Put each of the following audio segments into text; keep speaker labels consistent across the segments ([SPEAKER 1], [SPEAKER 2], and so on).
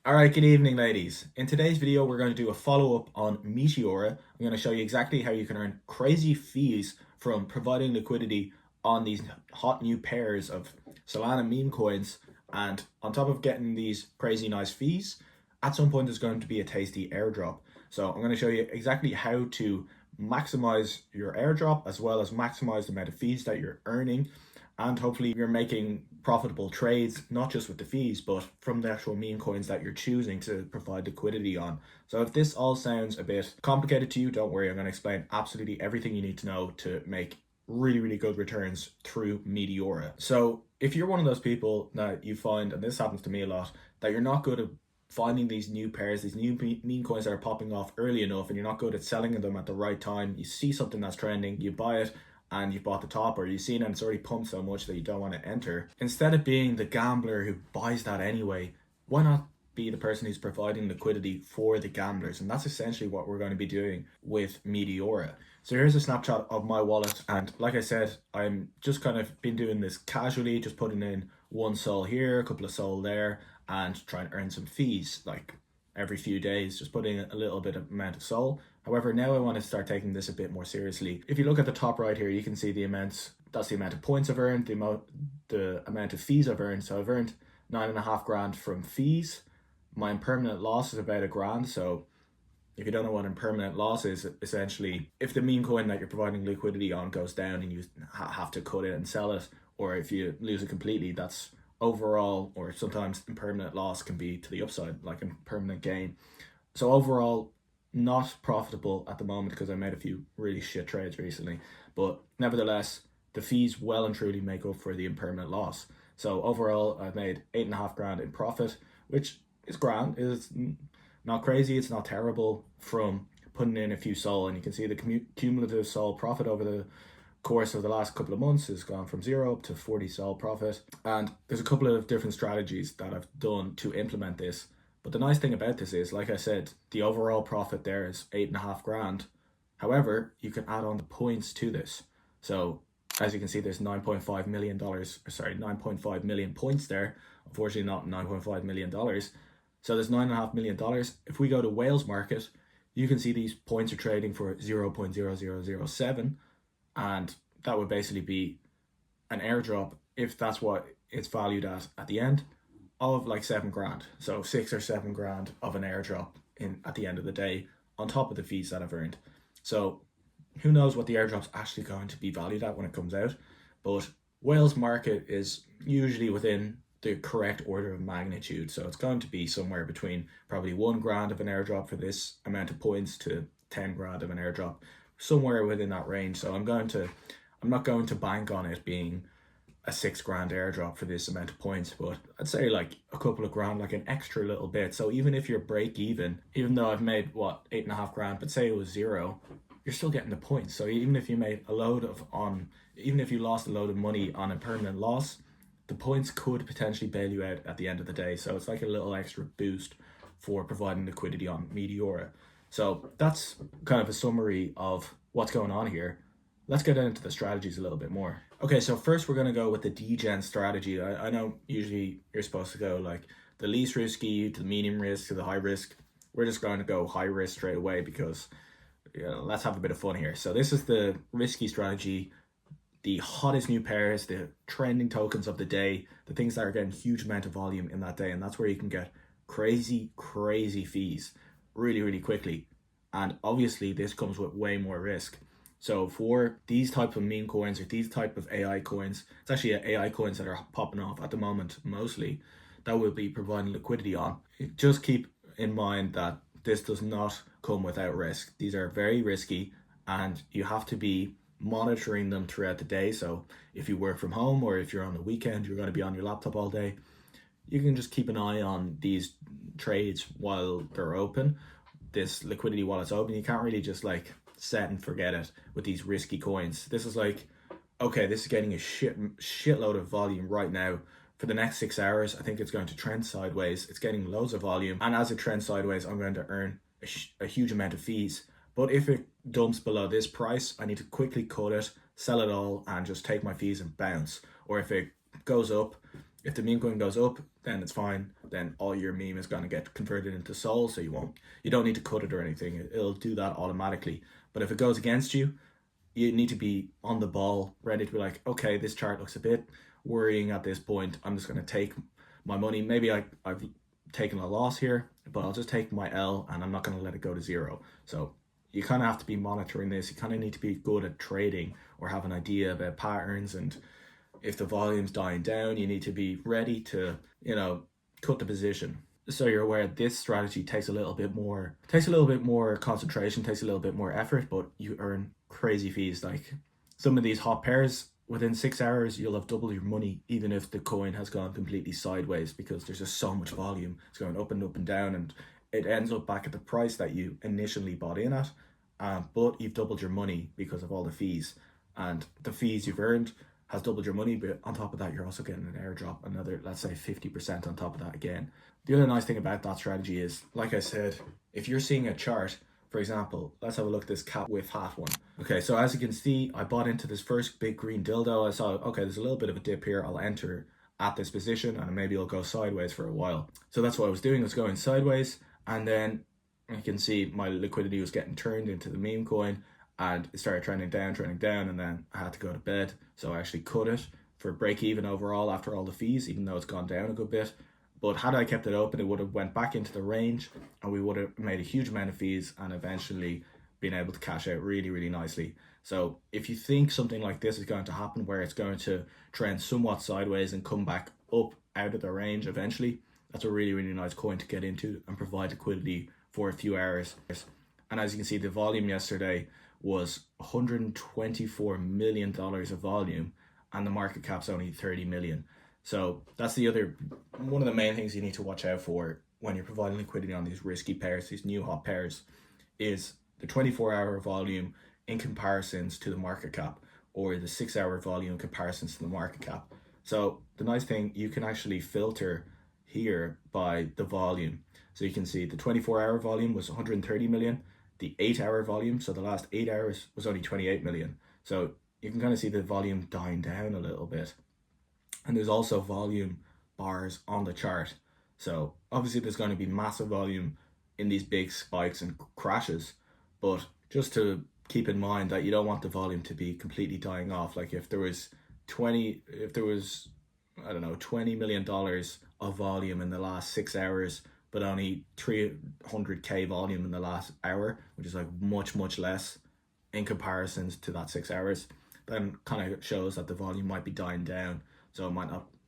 [SPEAKER 1] Alright, good evening ladies. In today's video we're going to do a follow-up on Meteora. I'm going to show you exactly how you can earn crazy fees from providing liquidity on these hot new pairs of Solana meme coins, and on top of getting these crazy nice fees, at some point there's going to be a tasty airdrop. So I'm going to show you exactly how to maximize your airdrop as well as maximize the amount of fees that you're earning, and hopefully you're making profitable trades, not just with the fees, but from the actual meme coins that you're choosing to provide liquidity on. So if this all sounds a bit complicated to you, don't worry, I'm going to explain absolutely everything you need to know to make really good returns through Meteora. So if you're one of those people that you find, and this happens to me a lot, that you're not good at finding these new pairs, these new meme coins that are popping off early enough, and you're not good at selling them at the right time, you see something that's trending, you buy it, and you've bought the top, or you've seen it and it's already pumped so much that you don't want to enter. Instead of being the gambler who buys that anyway, why not be the person who's providing liquidity for the gamblers? And that's essentially what we're going to be doing with Meteora. So here's a snapshot of my wallet, and like I said, I'm just kind of been doing this casually, just putting in one sol here, a couple of sol there, and trying to earn some fees like every few days, just putting a little bit of amount of sol. However, now I want to start taking this a bit more seriously. If you look at the top right here, you can see the amounts. That's the amount of points I've earned, the amount of fees I've earned. So I've earned 9.5 grand from fees. My impermanent loss is about £1,000. So if you don't know what impermanent loss is, essentially, if the meme coin that you're providing liquidity on goes down and you have to cut it and sell it, or if you lose it completely, that's overall, or sometimes impermanent loss can be to the upside, like impermanent gain. So overall, not profitable at the moment because I made a few really shit trades recently, but nevertheless the fees well and truly make up for the impermanent loss. So overall I've made 8.5 grand in profit, which is grand. It's not crazy, it's not terrible from putting in a few sol, and you can see the cumulative sol profit over the course of the last couple of months has gone from 0 up to 40 sol profit. And there's a couple of different strategies that I've done to implement this. But the nice thing about this is, like I said, the overall profit there is 8.5 grand. However, you can add on the points to this. So as you can see, there's $9.5 million, 9.5 million points there. Unfortunately, not $9.5 million. So there's $9.5 million. If we go to Whales market, you can see these points are trading for 0.0007. And that would basically be an airdrop, if that's what it's valued at the end, of like 7 grand. So 6 or 7 grand of an airdrop at the end of the day, on top of the fees that I've earned. So who knows what the airdrop's actually going to be valued at when it comes out, but Whales market is usually within the correct order of magnitude. So it's going to be somewhere between probably 1 grand of an airdrop for this amount of points to 10 grand of an airdrop, somewhere within that range. So I'm not going to bank on it being a 6 grand airdrop for this amount of points, but I'd say like a couple of grand, like an extra little bit. So even if you're break even though I've made 8.5 grand, but say it was 0, you're still getting the points. So even if you made even if you lost a load of money on a permanent loss, the points could potentially bail you out at the end of the day. So it's like a little extra boost for providing liquidity on Meteora. So that's kind of a summary of what's going on here. Let's get into the strategies a little bit more. Okay, so first we're going to go with the dgen strategy. I know usually you're supposed to go like the least risky to the medium risk to the high risk. We're just going to go high risk straight away because, let's have a bit of fun here. So this is the risky strategy, the hottest new pairs, the trending tokens of the day, the things that are getting huge amount of volume in that day, and that's where you can get crazy fees really quickly. And obviously this comes with way more risk. So for these type of meme coins or these type of AI coins, it's actually AI coins that are popping off at the moment mostly, that will be providing liquidity on. Just keep in mind that this does not come without risk. These are very risky and you have to be monitoring them throughout the day. So if you work from home or if you're on the weekend, you're going to be on your laptop all day, you can just keep an eye on these trades while they're open. This liquidity while it's open, you can't really just like set and forget it with these risky coins. This is like, okay, this is getting a shitload of volume right now. For the next 6 hours, I think it's going to trend sideways. It's getting loads of volume, and as it trends sideways, I'm going to earn a huge amount of fees. But if it dumps below this price, I need to quickly cut it, sell it all, and just take my fees and bounce. Or if it goes up, If the meme coin goes up, then it's fine. Then all your meme is going to get converted into Sol, so you don't need to cut it or anything. It'll do that automatically. But if it goes against you, you need to be on the ball, ready to be like, okay, this chart looks a bit worrying at this point. I'm just going to take my money. Maybe I've taken a loss here, but I'll just take my L and I'm not going to let it go to zero. So you kind of have to be monitoring this. You kind of need to be good at trading or have an idea about patterns, and if the volume's dying down, you need to be ready to, cut the position. So you're aware this strategy takes a little bit more concentration, takes a little bit more effort, but you earn crazy fees. Like some of these hot pairs, within 6 hours, you'll have double your money, even if the coin has gone completely sideways, because there's just so much volume. It's going up and down, and it ends up back at the price that you initially bought in at. But you've doubled your money because of all the fees, and the fees you've earned has doubled your money. But on top of that, you're also getting an airdrop, another, let's say 50% on top of that again. The other nice thing about that strategy is, like I said, if you're seeing a chart, for example, let's have a look at this cap with hat one. Okay, so as you can see, I bought into this first big green dildo. I saw, okay, there's a little bit of a dip here. I'll enter at this position and maybe it'll go sideways for a while. So that's what I was doing, was going sideways. And then you can see my liquidity was getting turned into the meme coin, and it started trending down, and then I had to go to bed. So I actually cut it for break even overall after all the fees, even though it's gone down a good bit. But had I kept it open, it would have went back into the range and we would have made a huge amount of fees and eventually been able to cash out really, really nicely. So if you think something like this is going to happen, where it's going to trend somewhat sideways and come back up out of the range eventually, that's a really, really nice coin to get into and provide liquidity for a few hours. And as you can see, the volume yesterday was $124 million of volume, and the market cap's only 30 million. So that's one of the main things you need to watch out for when you're providing liquidity on these risky pairs, these new hot pairs, is the 24-hour volume in comparisons to the market cap, or the 6-hour volume in comparisons to the market cap. So the nice thing, you can actually filter here by the volume. So you can see the 24-hour volume was 130 million. The 8-hour volume, so the last 8 hours, was only 28 million. So you can kind of see the volume dying down a little bit. And there's also volume bars on the chart. So obviously there's going to be massive volume in these big spikes and crashes, but just to keep in mind that you don't want the volume to be completely dying off. Like if there was $20 million of volume in the last 6 hours, but only 300k volume in the last hour, which is like much less in comparisons to that 6 hours, then kind of shows that the volume might be dying down. So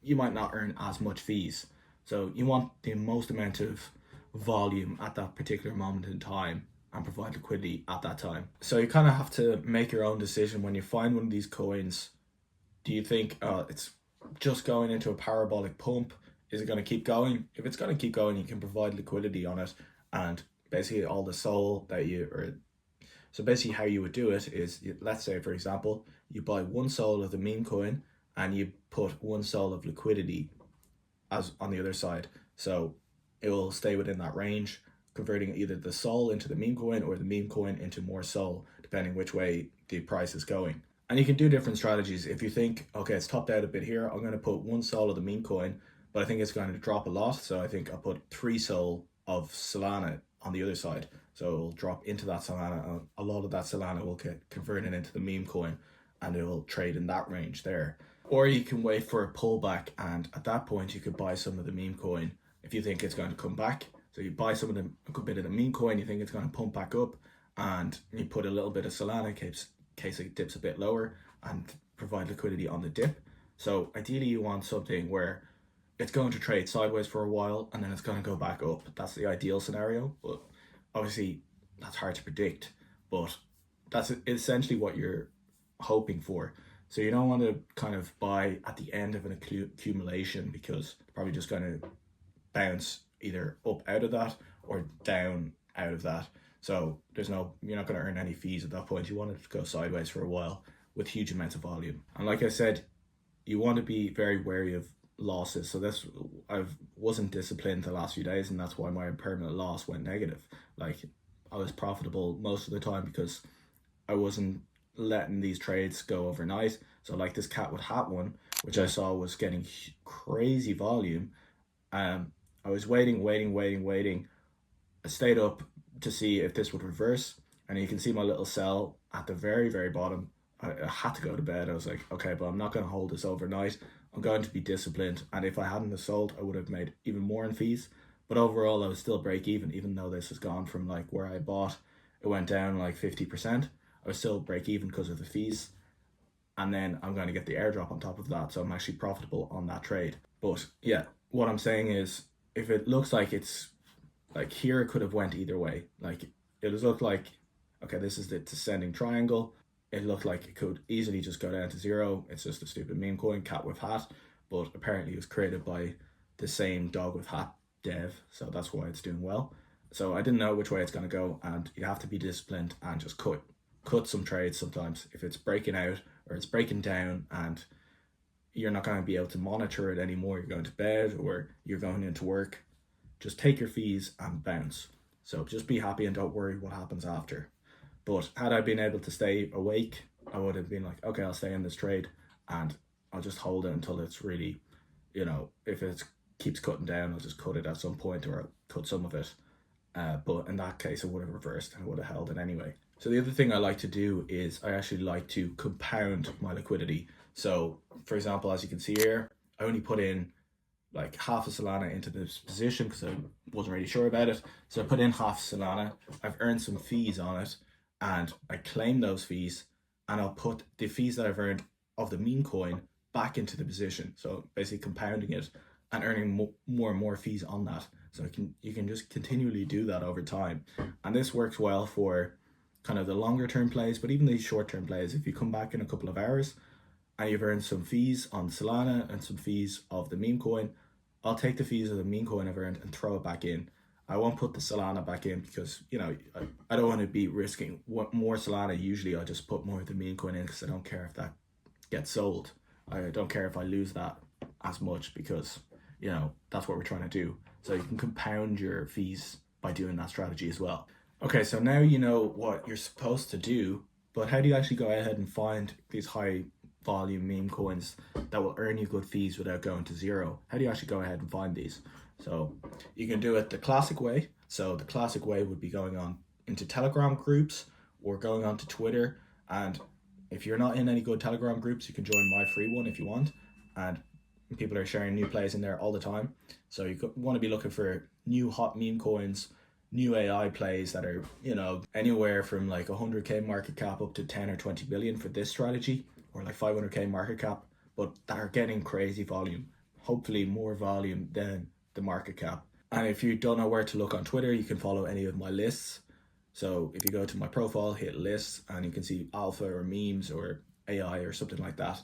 [SPEAKER 1] you might not earn as much fees. So you want the most amount of volume at that particular moment in time and provide liquidity at that time. So you kind of have to make your own decision when you find one of these coins. Do you think it's just going into a parabolic pump? Is it going to keep going? If it's going to keep going, you can provide liquidity on it, and basically all the SOL that so basically how you would do it is, let's say for example, you buy 1 SOL of the meme coin and you put 1 SOL of liquidity as on the other side. So it will stay within that range, converting either the SOL into the meme coin or the meme coin into more SOL, depending which way the price is going. And you can do different strategies. If you think, okay, it's topped out a bit here, I'm going to put 1 SOL of the meme coin, but I think it's going to drop a lot. So I think I'll put 3 SOL of Solana on the other side. So it'll drop into that Solana. A lot of that Solana will get converted into the meme coin, and it will trade in that range there. Or you can wait for a pullback, and at that point you could buy some of the meme coin if you think it's going to come back. So you buy a good bit of the meme coin, you think it's going to pump back up, and you put a little bit of Solana in case it dips a bit lower, and provide liquidity on the dip. So ideally you want something where it's going to trade sideways for a while and then it's going to go back up. That's the ideal scenario, but obviously that's hard to predict, but that's essentially what you're hoping for. So you don't want to kind of buy at the end of an accumulation, because it's probably just going to bounce either up out of that or down out of that. So you're not going to earn any fees at that point. You want it to go sideways for a while with huge amounts of volume. And like I said, you want to be very wary of losses. So I wasn't disciplined the last few days, and that's why my permanent loss went negative. Like I was profitable most of the time because I wasn't letting these trades go overnight. So like this cat with hat one, which I saw was getting crazy volume. I was waiting. I stayed up to see if this would reverse, and you can see my little sell at the very bottom. I had to go to bed. I was like, okay, but I'm not going to hold this overnight. I'm going to be disciplined, and if I hadn't have sold, I would have made even more in fees. But overall, I was still break even though this has gone from like where I bought, it went down like 50%. I was still break even because of the fees, and then I'm going to get the airdrop on top of that, so I'm actually profitable on that trade. But yeah, what I'm saying is, if it looks like it's like here, it could have went either way. Like it was looked like, okay, this is the descending triangle. It looked like it could easily just go down to zero. It's just a stupid meme coin, cat with hat, but apparently it was created by the same dog with hat dev, so that's why it's doing well. So I didn't know which way it's going to go, and you have to be disciplined and just cut some trades sometimes if it's breaking out or it's breaking down and you're not going to be able to monitor it anymore. You're going to bed or you're going into work. Just take your fees and bounce. So just be happy and don't worry what happens after. But had I been able to stay awake, I would have been like, okay, I'll stay in this trade and I'll just hold it until it's really, if it keeps cutting down, I'll just cut it at some point or I'll cut some of it. But in that case, it would have reversed and I would have held it anyway. So the other thing I like to do is I actually like to compound my liquidity. So for example, as you can see here, I only put in like half a Solana into this position because I wasn't really sure about it. So I put in half Solana, I've earned some fees on it, and I claim those fees, and I'll put the fees that I've earned of the meme coin back into the position. So basically compounding it and earning more and more fees on that. So you can just continually do that over time. And this works well for kind of the longer term plays, but even these short term plays, if you come back in a couple of hours and you've earned some fees on Solana and some fees of the meme coin, I'll take the fees of the meme coin I've earned and throw it back in. I won't put the Solana back in because, I don't want to be risking more Solana. Usually I just put more of the meme coin in because I don't care if that gets sold. I don't care if I lose that as much because, that's what we're trying to do. So you can compound your fees by doing that strategy as well. Okay, so now you know what you're supposed to do, but how do you actually go ahead and find these high volume meme coins that will earn you good fees without going to zero? How do you actually go ahead and find these? So you can do it the classic way. So the classic way would be going on into Telegram groups or going on to Twitter. And if you're not in any good Telegram groups, you can join my free one if you want. And people are sharing new plays in there all the time. So you want to be looking for new hot meme coins, new AI plays that are, anywhere from like 100k market cap up to 10 or 20 billion for this strategy, or like 500k market cap, but that are getting crazy volume, hopefully more volume than the market cap. And if you don't know where to look on Twitter, you can follow any of my lists. So if you go to my profile, hit lists, and you can see alpha or memes or AI or something like that.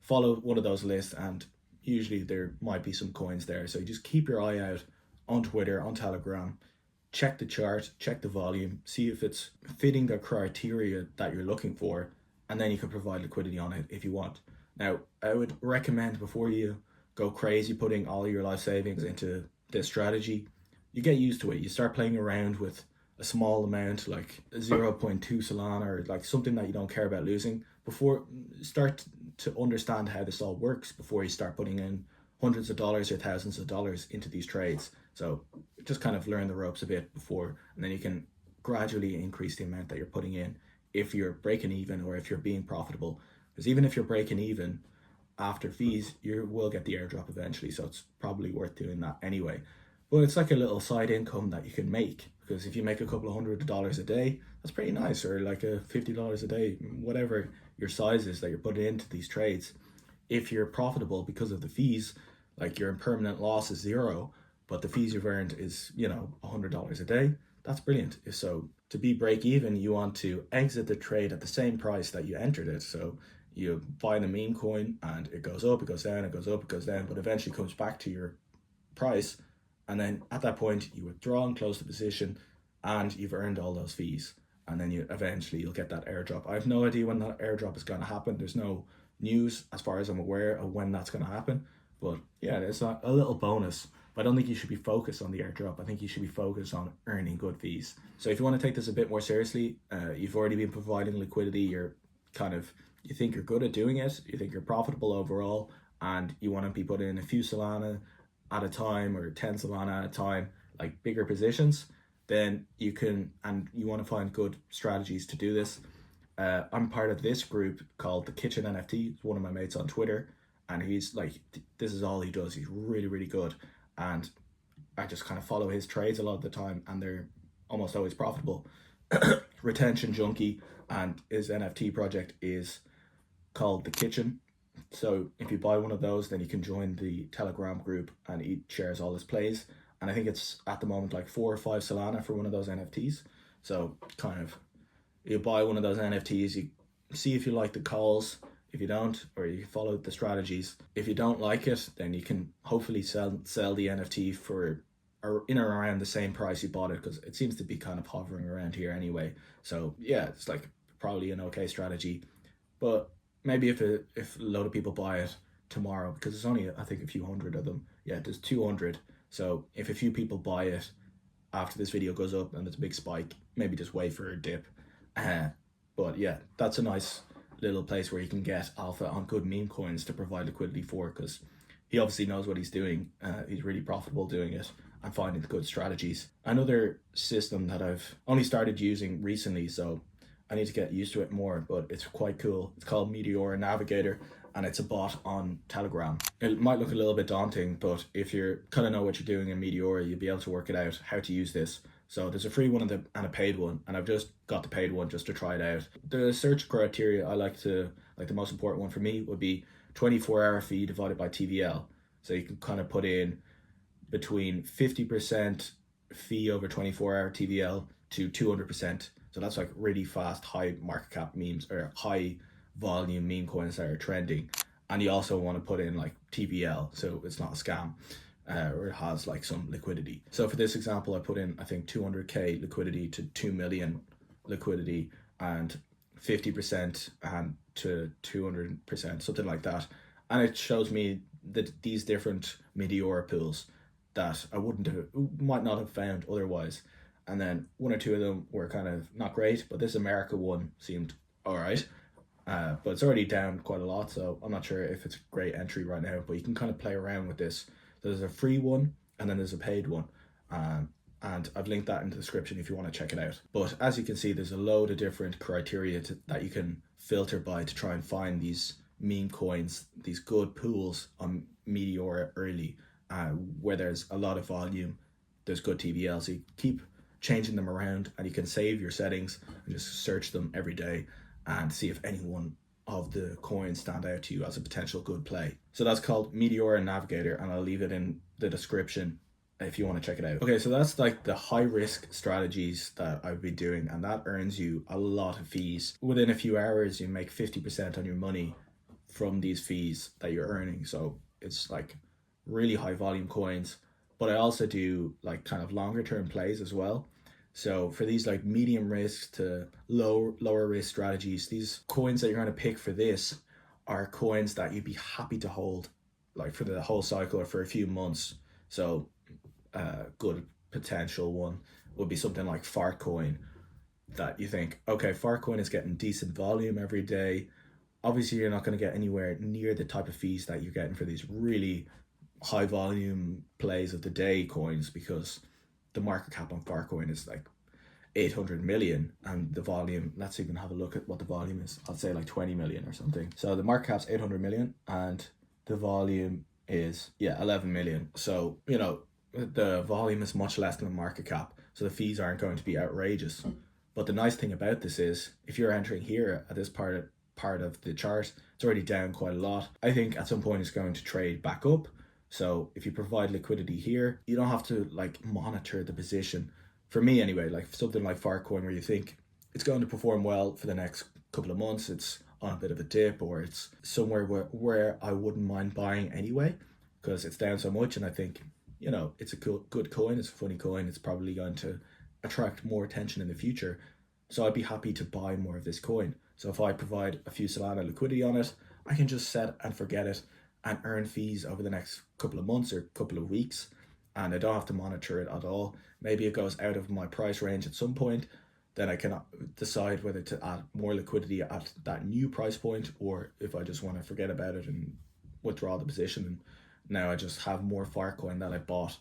[SPEAKER 1] Follow one of those lists, and usually there might be some coins there. So you just keep your eye out on Twitter, on Telegram, check the chart, check the volume, see if it's fitting the criteria that you're looking for, and then you can provide liquidity on it if you want. Now, I would recommend before you go crazy putting all your life savings into this strategy, you get used to it. You start playing around with a small amount, like 0.2 Solana or like something that you don't care about losing, before start to understand how this all works before you start putting in hundreds of dollars or thousands of dollars into these trades. So just kind of learn the ropes a bit before, and then you can gradually increase the amount that you're putting in if you're breaking even or if you're being profitable. Because even if you're breaking even after fees, you will get the airdrop eventually, so it's probably worth doing that anyway. But it's like a little side income that you can make, because if you make a couple of $100 a day, that's pretty nice, or like a $50 a day, whatever your size is that you're putting into these trades. If you're profitable because of the fees, like your impermanent loss is zero, but the fees you've earned is, $100 a day, that's brilliant. So to be break even, you want to exit the trade at the same price that you entered it. So you buy the meme coin and it goes up, it goes down, it goes up, it goes down, but eventually comes back to your price. And then at that point you withdraw and close the position, and you've earned all those fees. And then you'll get that airdrop. I have no idea when that airdrop is going to happen. There's no news as far as I'm aware of when that's going to happen. But yeah, it's a little bonus. But I don't think you should be focused on the airdrop. I think you should be focused on earning good fees. So if you want to take this a bit more seriously, you've already been providing liquidity. You think you're good at doing it. You think you're profitable overall, and you want to be putting in a few Solana at a time or 10 Solana at a time, like bigger positions, then you can, and you want to find good strategies to do this. I'm part of this group called the Kitchen NFT. It's one of my mates on Twitter, and he's like, this is all he does. He's really, really good. And I just kind of follow his trades a lot of the time, and they're almost always profitable. Retention Junkie, and his NFT project is called The Kitchen. So if you buy one of those, then you can join the Telegram group, and he shares all his plays. And I think it's at the moment like 4 or 5 Solana for one of those NFTs. So kind of, you buy one of those NFTs, you see if you like the calls. If you don't, or you follow the strategies, if you don't like it, then you can hopefully sell the NFT for in or around the same price you bought it, because it seems to be kind of hovering around here anyway. So yeah, it's like probably an okay strategy. But maybe if a load of people buy it tomorrow, because there's only I think a few hundred of them. Yeah, there's 200. So if a few people buy it after this video goes up and it's a big spike, maybe just wait for a dip. But yeah, that's a nice little place where you can get alpha on good meme coins to provide liquidity for, because he obviously knows what he's doing. He's really profitable doing it and finding the good strategies. Another system that I've only started using recently, so I need to get used to it more, but it's quite cool. It's called Meteora Navigator, and it's a bot on Telegram. It might look a little bit daunting, but if you kind of know what you're doing in Meteora, you'll be able to work it out how to use this. So there's a free one and a paid one, and I've just got the paid one just to try it out. The search criteria I like the most important one for me would be 24-hour fee divided by TVL. So you can kind of put in between 50% fee over 24-hour TVL to 200%. So that's like really fast, high market cap memes or high volume meme coins that are trending. And you also want to put in like TVL, so it's not a scam. Or it has like some liquidity. So for this example, I put in I think 200k liquidity to 2 million liquidity, and 50% and to 200%, something like that. And it shows me that these different Meteora pools that I might not have found otherwise. And then one or two of them were kind of not great, but this America one seemed all right. But it's already down quite a lot, so I'm not sure if it's a great entry right now, but you can kind of play around with this. There's a free one and then there's a paid one, and I've linked that in the description if you want to check it out. But as you can see, there's a load of different criteria that you can filter by to try and find these meme coins, these good pools on Meteora early, where there's a lot of volume, there's good TVL, so you keep changing them around, and you can save your settings and just search them every day and see if anyone of the coins stand out to you as a potential good play. So that's called Meteora Navigator, and I'll leave it in the description if you want to check it out. Okay, so that's like the high risk strategies that I've been doing, and that earns you a lot of fees. Within a few hours, you make 50% on your money from these fees that you're earning. So it's like really high volume coins. But I also do like kind of longer term plays as well. So for these like medium risk to lower risk strategies, these coins that you're going to pick for this are coins that you'd be happy to hold like for the whole cycle or for a few months. So good potential one would be something like Fartcoin, that you think, okay, Fartcoin is getting decent volume every day. Obviously you're not going to get anywhere near the type of fees that you're getting for these really high volume plays of the day coins, because the market cap on Fartcoin is like 800 million, and the volume, let's even have a look at what the volume is. I'd say like 20 million or something. So the market cap's 800 million and the volume is 11 million. So you know, the volume is much less than the market cap, so the fees aren't going to be outrageous. But the nice thing about this is if you're entering here at this part of the chart, it's already down quite a lot. I think at some point it's going to trade back up. So if you provide liquidity here, you don't have to like monitor the position. For me anyway, like something like Fartcoin, where you think it's going to perform well for the next couple of months, it's on a bit of a dip, or it's somewhere where I wouldn't mind buying anyway, because it's down so much, and I think, you know, it's a good coin, it's a funny coin, it's probably going to attract more attention in the future. So I'd be happy to buy more of this coin. So if I provide a few Solana liquidity on it, I can just set and forget it and earn fees over the next couple of months or couple of weeks, and I don't have to monitor it at all. Maybe it goes out of my price range at some point, then I can decide whether to add more liquidity at that new price point, or if I just want to forget about it and withdraw the position, and now I just have more Filecoin that I bought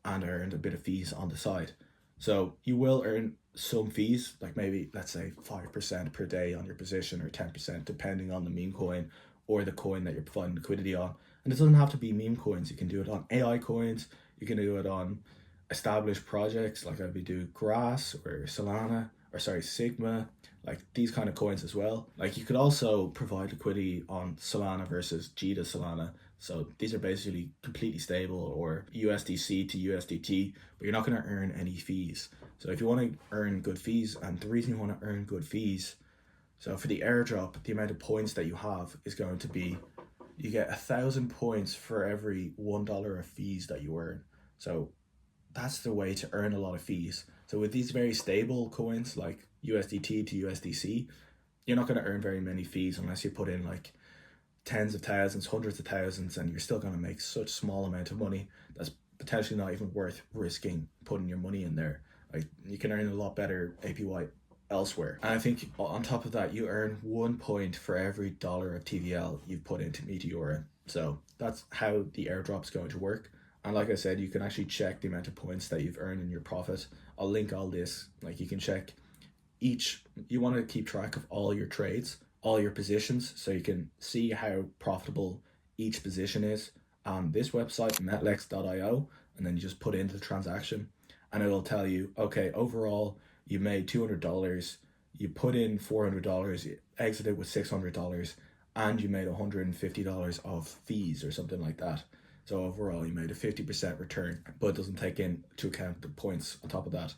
[SPEAKER 1] and I earned a bit of fees on the side. So you will earn some fees, like maybe let's say 5% per day on your position, or 10% depending on the meme coin or the coin that you're providing liquidity on. And it doesn't have to be meme coins. You can do it on AI coins. You can do it on established projects like I'd be doing Grass or Solana, or sorry, Sigma, like these kind of coins as well. Like you could also provide liquidity on Solana versus Jita Solana. So these are basically completely stable, or USDC to USDT, but you're not going to earn any fees. So if you want to earn good fees, and the reason you want to earn good fees, so for the airdrop, the amount of points that you have is going to be, you get 1,000 points for every $1 of fees that you earn. So that's the way to earn a lot of fees. So with these very stable coins like USDT to USDC, you're not going to earn very many fees unless you put in like tens of thousands, hundreds of thousands, and you're still going to make such small amount of money that's potentially not even worth risking putting your money in there. Like you can earn a lot better APY elsewhere. And I think on top of that, you earn 1 point for every dollar of TVL you've put into Meteora. So that's how the airdrop's going to work. And like I said, you can actually check the amount of points that you've earned in your profit. I'll link all this. Like you can check each, you want to keep track of all your trades, all your positions, so you can see how profitable each position is on this website, metlex.io, and then you just put in the transaction and it'll tell you, okay, overall you made $200, you put in $400, you exited with $600, and you made $150 of fees or something like that. So overall you made a 50% return, but it doesn't take into account the points on top of that.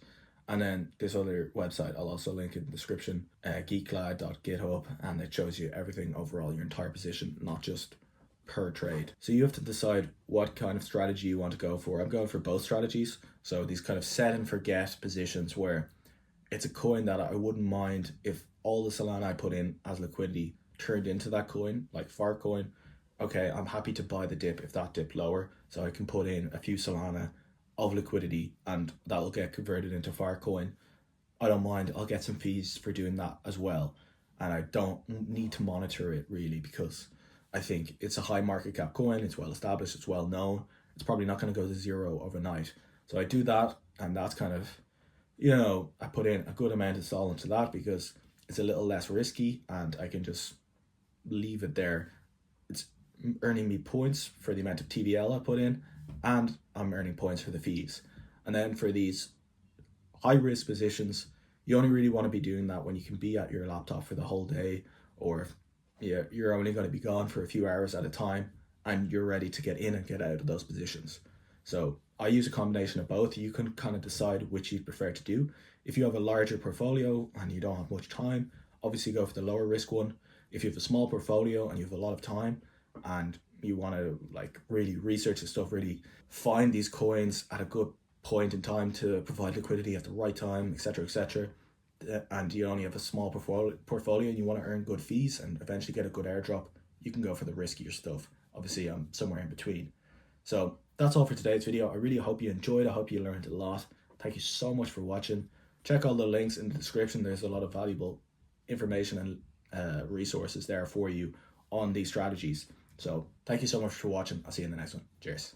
[SPEAKER 1] And then this other website, I'll also link in the description, geeklad.github, and it shows you everything overall, your entire position, not just per trade. So you have to decide what kind of strategy you want to go for. I'm going for both strategies. So these kind of set and forget positions where it's a coin that I wouldn't mind if all the Solana I put in as liquidity turned into that coin, like Filecoin. Okay, I'm happy to buy the dip if that dipped lower, so I can put in a few Solana of liquidity and that'll get converted into Filecoin. I don't mind, I'll get some fees for doing that as well, and I don't need to monitor it really, because I think it's a high market cap coin, it's well established, it's well known, it's probably not going to go to zero overnight. So I do that, and that's kind of, you know, I put in a good amount of Sol into that because it's a little less risky and I can just leave it there. It's earning me points for the amount of TVL I put in, and I'm earning points for the fees. And then for these high risk positions, you only really want to be doing that when you can be at your laptop for the whole day, or you're only going to be gone for a few hours at a time and you're ready to get in and get out of those positions. So I use a combination of both. You can kind of decide which you prefer to do. If you have a larger portfolio and you don't have much time, obviously go for the lower risk one. If you have a small portfolio and you have a lot of time and you want to like really research the stuff, really find these coins at a good point in time to provide liquidity at the right time, etc., and you only have a small portfolio and you want to earn good fees and eventually get a good airdrop, you can go for the riskier stuff. Obviously I'm somewhere in between. So that's all for today's video. I really hope you enjoyed. I hope you learned a lot. Thank you so much for watching. Check all the links in the description. There's a lot of valuable information and resources there for you on these strategies. So thank you so much for watching. I'll see you in the next one. Cheers.